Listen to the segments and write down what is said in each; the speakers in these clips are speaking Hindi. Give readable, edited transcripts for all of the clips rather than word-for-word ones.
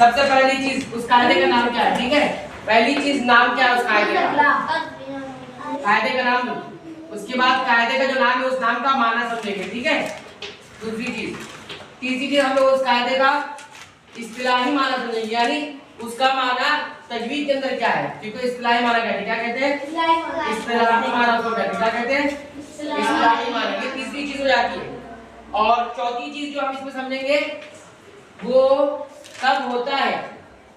सबसे पहली चीज उस कायदे का नाम क्या है, ठीक है। पहली चीज नाम क्या है उस कायदे का, कायदे का नाम। उसके बाद कायदे का जो नाम है उस नाम का माना समझेंगे, ठीक है। दूसरी चीज, तीसरी चीज हम लोग उस कायदे का इस्तिलाही माना समझेंगे, यानी उसका माना तजवीद के अंदर क्या है, क्योंकि इस्तिलाही माना कहते हैं, क्या कहते हैं, इस्तिलाही माना उसको कहते हैं, क्या कहते हैं, इस्तिलाही माना। ये तीसरी चीज हो जाती है। और चौथी चीज जो हम इसमें समझेंगे वो कब होता है,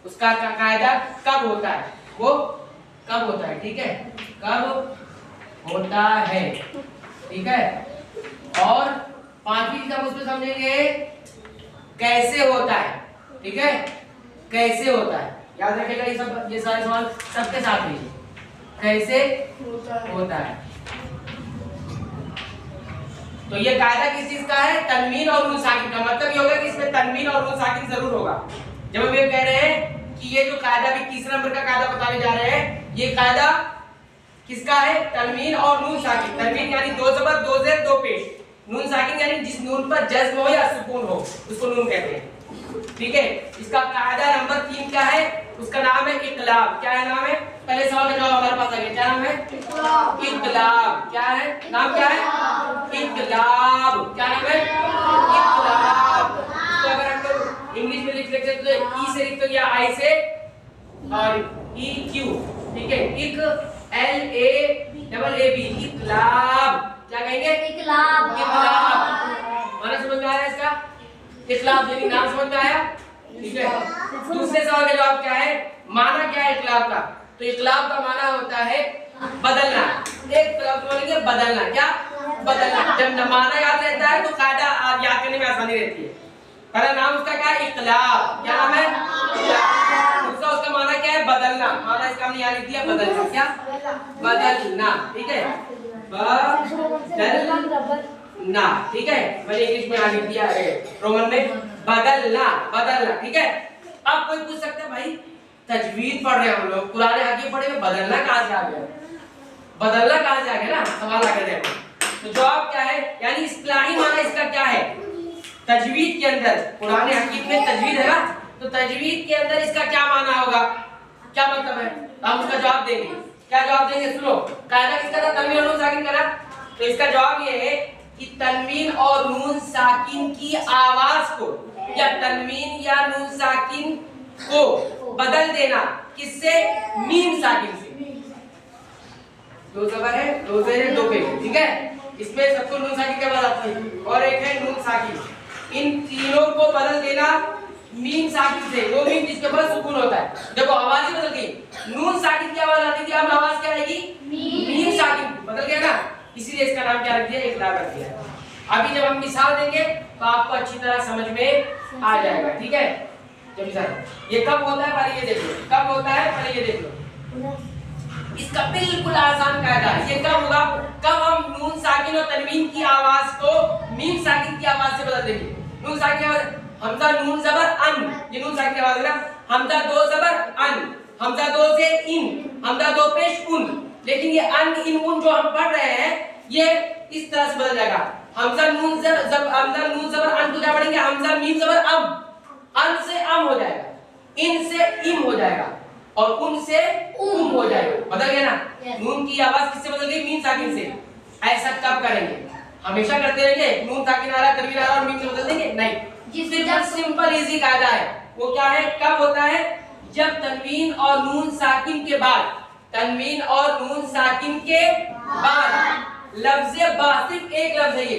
उसका कायदा कब होता है, वो कब होता है, ठीक है, कब होता है, ठीक है। और पांचवी चीज हम उसमें समझेंगे कैसे होता है, ठीक है, कैसे होता है। याद रखिएगा ये सब, ये सारे सवाल सबके साथ लीजिए, कैसे होता है। तो ये कायदा किस चीज का है, तनवीन और नून साकिन का। मतलब ये होगा कि इसमें तनवीन और नून साकिन जरूर होगा। जब हम ये कह रहे हैं कि ये जो कायदा भी तीसरे नंबर का कायदा बताने जा रहे हैं, ये कायदा किसका है, तनवीन और नून साकिन। तनवीन यानी दो जबर दो जेर दो पेश, नून साकिन यानी जिस नून पर जज्म हो या सुकून हो उसको नून कहते हैं, ठीक है। इसका कायदा नंबर 3 क्या है, उसका नाम है इकलाब। क्या है नाम है, पहले सवाल का जवाब हमारे पास आ गया, क्या नाम है, इकलाब। क्या है नाम, क्या है, इकलाब। क्या नाम है, इकलाब। तो अगर हम लोग इंग्लिश में लिख लेते तो ई से लिखते या आई से और ई क्यू, ठीक है, इक L A double A B, इकलाब। क्या कहेंगे, इकलाब। इकलाब माना समझ में आ रहा है इसका, इकलाब यानी नाम समझ में आया, ठीक है। दूसरे सवाल का जवाब क्या है, माना क्या है इकलाब का। तो इकलाब का माना होता है बदलना। एक तरफ बोलेंगे बदलना, क्या, बदलना। जब माना याद रहता है तो कायदा याद करने में आसानी रहती है। पहला नाम उसका क्या है, इकलाब। क्या नाम है, दूसरा उसका माना क्या है, बदलना। माना इसका हमने यहाँ लिख दिया बदलना, क्या, बदलना, ठीक है, बदलना, ठीक है। मैंने इंग्लिश में यहाँ लिख दिया रोमन में बदलना, बदलना, ठीक है। अब कोई पूछ सकता है भाई तजवीद पढ़ रहे हैं हम लोग, कुरान हकीम पढ़े में बदलना कहाँ से आ गया, बदलना कहाँ से आ गया ना, सवाल आ गया। तो जवाब क्या है, यानी इस्तिलाही माना इसका क्या है, तजवीद के अंदर, कुरान हकीम में तजवीद है ना, तो तजवीद के अंदर इसका क्या माना होगा, क्या मतलब है, हम उसका जवाब देंगे। क्या जवाब देंगे, सुनो। कायदा किसका था, तनवीन और नून साकिन का ना। तो इसका जवाब ये है कि तनवीन और नून साकिन की आवाज को या तनवीन या नून साकिन को बदल देना, किससे, मीम साकिन से। दो जबर है, दो जेर है, दो पेश, ठीक है। इसमें सबको नून साकिन के बाद आती है और एक है नून साकिन। इन तीनों को बदल देना मीम साकिन से, वो मीम जिसके बाद सुकून होता है। देखो आवाज ही बदल गई, नून साकिन की आवाज आती थी, अब आवाज क्या आएगी, मीम साकिन, बदल गया ना, इसीलिए इसका नाम क्या रख दिया, इकलाब रख दिया। अभी जब हम मिसाल देंगे तो आपको अच्छी तरह समझ में आ जाएगा, ठीक है। जब मिसाल ये कब होता है, पहले ये देख लो, कब होता है, पहले ये देख लो। इसका बिल्कुल आसान कायदा है। ये कब होगा, कब हम नून साकिन और तनवीन की आवाज को मीम साकिन की आवाज से बदल देंगे। नून साकिन हमजा नून जबर अन, ये नून साकिन की आवाज है ना, हमजा दो जबर अन, हमजा दो से इन, हमजा दो पेश उन। लेकिन ये अन इन उन जो हम पढ़ रहे हैं ये इस तरह से बदल जाएगा। हमजा नून हमजा नून जबर अन को क्या पढ़ेंगे, हमजा मीम जबर अम, अन से अम हो जाएगा, इन से इम हो जाएगा और उन से उम हो जाएगा। बदल गया ना, नून की आवाज किससे बदल गई, मीम साकिन से। ऐसा कब करेंगे, हमेशा करते रहेंगे, नून साकिन आ रहा है, तनवीन आ रहा है और मीम से बदल देंगे, नहीं। जिससे सिंपल इजी कायदा है, वो क्या है, कब होता है, जब तनवीन और नून साकिन के बाद, तनवीन और नून साकिन के बाद लफ्ज़ बा, सिर्फ एक लफ्ज है ये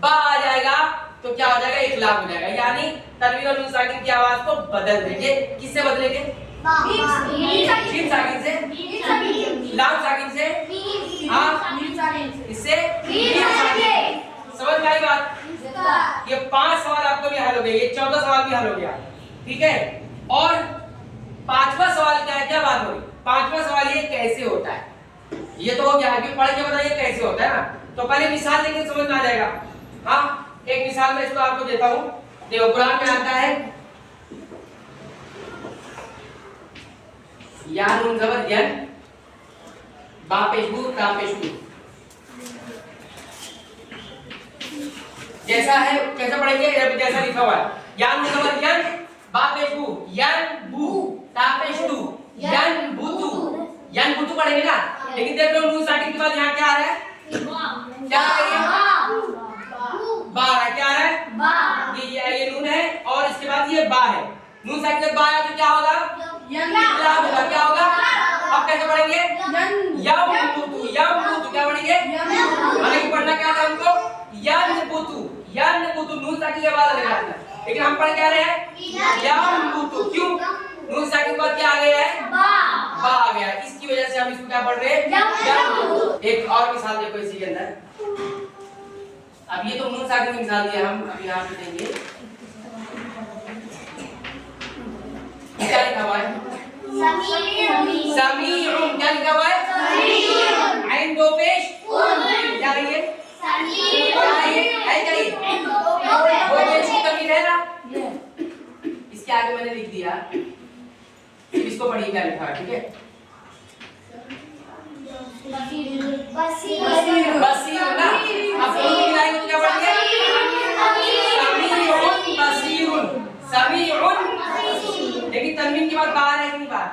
बा आ जाएगा तो क्या हो जाएगा, इकलाब हो जाएगा। यानी तनवीन और नून साकिन की आवाज को बदल देंगे। किससे बदलेंगे, मीम साकिन से, लाम साकिन से, हाँ इससे समझ में आई बात। ये 5 सवाल आपको भी हल हो गए, ये 14 सवाल भी हल हो गया, ठीक है। और 5वां सवाल क्या है, क्या बात हो रही, 5वां सवाल ये कैसे होता है। ये तो हो गया, अभी पढ़ के बताइए कैसे होता है ना। तो पहले मिसाल देंगे समझ में आ जाएगा। हाँ एक मिसाल मैं इसको आपको देता हूँ, देखो कुरान में आता है या नून जबर यन, बा पेशबू ता पेशबू, जैसा है कैसा पढ़ेंगे, जैसा लिखा हुआ है या नून जबर यन, बा पेशबू यन तापेशु यनबुतु, यनबुतु पढ़ेंगे ना, लेकिन देख लो नून स्टार्टिंग के बाद यहाँ क्या आ रहा है, क्या आ रही है, बा आ रहा है, क्या आ रहा है, ये नून है और इसके बाद ये बा है, नून स्टार्टिंग के बाद बा आया तो क्या होगा, इकलाब होगा, क्या होगा, अब कैसे पढ़ेंगे, यमबुतु, यमबुतु क्या पढ़ेंगे, हालांकि पढ़ना क्या था हमको, यनबुतु, यनबुतु नून स्टार्टिंग के बाद लगाना था, लेकिन हम पढ़ क्या रहे हैं, यमबुतु, क्यों, नून स्टार्टिंग के बाद क्या आ गया है, बा आ गया, इसकी वजह से हम इसको क्या पढ़ रहे हैं, एक और मिसाल देखो इसी के अंदर, अब ये तो नून स्टार्टिंग की मिसाल दी है, हम अब यहाँ पे देंगे, क्या लिखा हुआ है, समीउन, क्या लिखा हुआ है, आइन दो पेश, क्या रही है, दो पेश की कमी है ना, इसके आगे मैंने लिख दिया, इसको पढ़िए क्या लिखा है, ठीक है, बसीर ना, अब दोनों मिलाएंगे तो क्या पढ़ेंगे, समीउन बसीरुन, समीउन, लेकिन तनवीन के बाद बाहर है कि नहीं बाहर,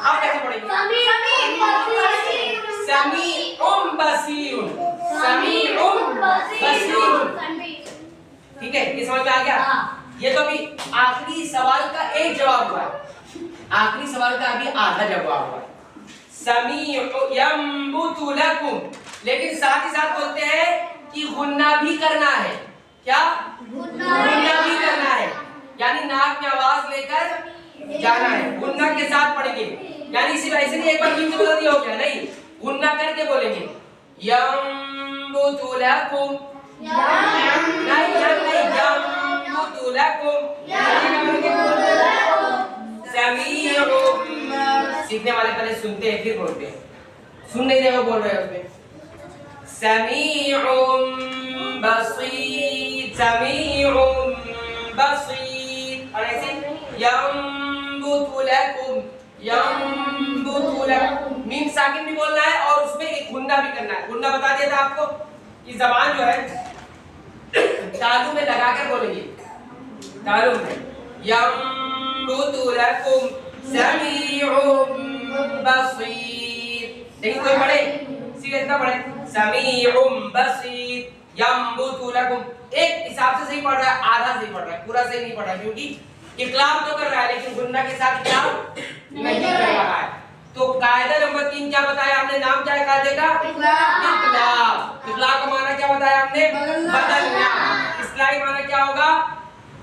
अब कैसे पढ़ेंगे, समीउन बसीरुन, समीउन बसीरुन, ठीक है, ये समझ में आ गया, ये तो अभी आखिरी सवाल का एक जवाब हुआ, आखिरी सवाल का अभी आधा जवाब हुआ, समीउ यंबुतु लकुम, लेकिन साथ ही साथ बोलते हैं कि गुन्ना भी करना है, क्या गुन्ना भी करना है, यानी नाक में आवाज लेकर जाना है, गुन्ना के साथ पढ़ेंगे, यानी सिर्फ ऐसे नहीं एक बार मीम से बता दिया हो गया, नहीं, गुन्ना करके बोलेंगे, यंबुतु लकुम, नहीं यंबुतु लकुम, समीउन, सीखने वाले पहले सुनते हैं फिर बोलते हैं, सुन नहीं रहे वो बोल रहे हैं उसमें, समीउन बसीर, समीउन बसीर, और ऐसे यंबुतु लकुम, यंबुतु लकुम, मीम साकिन भी बोलना है और उसमें एक गुन्ना भी करना है, गुन्ना बता दिया था आपको कि जबान जो है तालू में लगाकर बोलेंगे, तालू में, यंबुतु लकुम समीउन बसीर, लेकिन कोई पढ़े सीधे इतना पढ़े, समीउन बसीर यंबुतु लकुम, एक हिसाब से सही पढ़ रहा है, आधा सही पढ़ रहा है, पूरा सही नहीं पढ़ रहा है, क्योंकि इकलाब तो कर रहा है लेकिन गुन्ना के साथ इकलाब नहीं कर रहा है, तो कायदा नंबर 3 क्या बताया हमने, नाम क्या है कायदे का, इकलाब, इकलाब का माना क्या बताया हमने, बदलना, इस्लाही माना क्या होगा,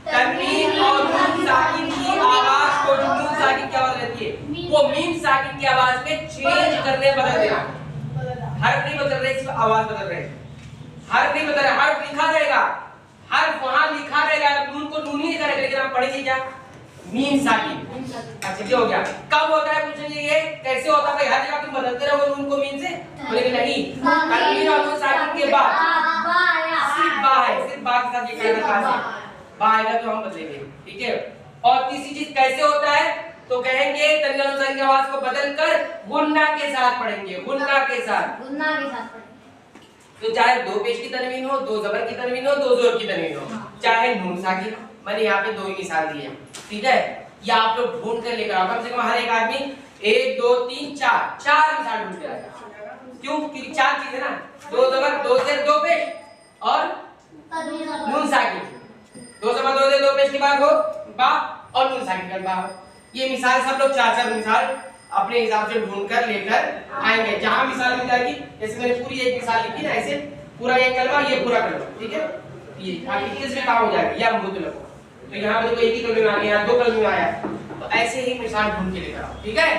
तनवीन और नून साकिन की आवाज को, नून साकिन की आवाज रहती है वो मीम साकिन की आवाज में चेंज करने बदल देना, हर्फ नहीं बदल रहे, सिर्फ आवाज बदल रहे, हर्फ नहीं बदल रहा, हर्फ लिखा रहेगा, हर्फ वहां लिखा रहेगा, नून को नून ही करेगा, लेकिन हम पढ़ेंगे क्या, मीम साकिन, अच्छा ये हो गया, कब होता है पूछेंगे, ये कैसे होता है भाई, हर जगह तुम बदलते रहोगे नून को मीम से, बोलेंगे नहीं, तनवीन और नून साकिन के बाद सिर्फ बा है, सिर्फ बा के साथ ये कहना है, आएगा तो हम बदलेंगे, ठीक है, और तीसरी चीज कैसे होता है, तो कहेंगे तनवीन अनुसार की आवाज को बदलकर गुन्ना के साथ पढ़ेंगे, गुन्ना के साथ पढ़ेंगे, तो चाहे दो पेश की तनवीन हो, दो जबर की तनवीन हो, दो जोर की तनवीन हो, चाहे नून साकिन, मैंने यहाँ पे दो ही मिसाल दी है, ठीक है, या आप लोग ढूंढ कर लेकर आओ, कम से कम हर एक आदमी 1 2 3 4 मिसाल ढूंढ कर आएगा, क्यों, क्योंकि 4 चीजें ना, दो जबर, दो जेर, दो पेश और नून साकिन, दो जबर, दो जेर, दो पेश के बाद हो बा और नून साकिन का बा, ये मिसाल सब लोग 4 मिसाल अपने हिसाब से ढूंढ कर लेकर आएंगे, जहां मिसाल मिल जाएगी, जैसे मैंने पूरी एक मिसाल लिखी ना, ऐसे पूरा एक कलमा, ये पूरा कलमा, ठीक है, ये आगे किस में काम हो जाएगा, या मुतलक, तो यहाँ पे देखो एक ही कलमे में आ गया, 2 कलमे में आया, तो ऐसे ही मिसाल ढूंढ के लेकर आओ, ठीक है।